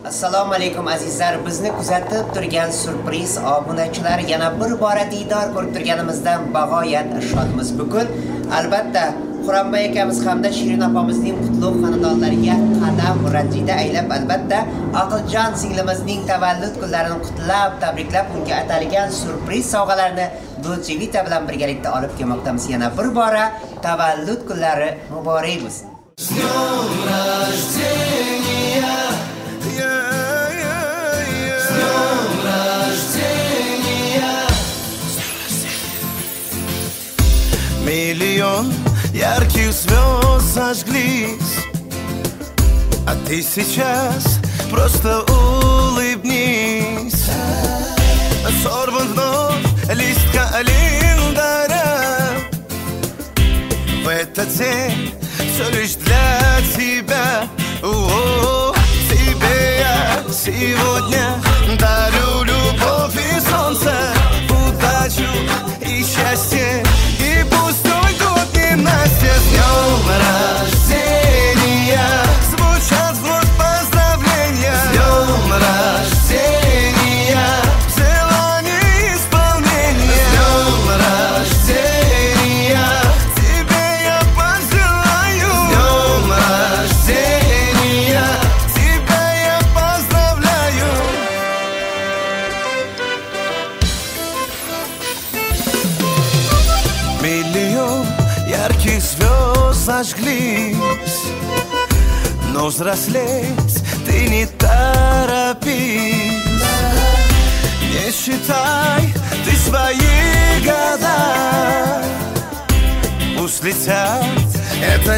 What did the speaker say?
Assalomu alaykum azizlar. Bizni kuzatib turgan surpriz obunachilar yana bir bora diydor ko'rib turganimizdan bag'oyat shodmiz. Bugun albatta Quronboy akamiz hamda Shirin opamizning qutlug' xonadonlariga qadam ranjida aylab albatta Aqiljon singlimizning tavallud kunlarini qutlab, tabriklab, unga atalgan surpriz sovg'alarni Dolce Vita bilan birgalikda olib kelmoqdamiz. Yana bir bora tavallud kunlari muborak bo'lsin. Миллион ярких звезд зажглись, а ты сейчас просто улыбнись. Сорван вновь лист календаря. В этот день все лишь для тебя. Тебе я сегодня дарю любовь и солнце, удачу и счастье. И пусть твой год не Настя. С днем рождения звучат вновь поздравления. С днем рождения желание исполнения. С днем рождения тебе я пожелаю. С днем рождения тебя я поздравляю. Миллион ярких звезд зажглись, но взрослеть ты не торопись. Не считай ты свои года, пусть летят, это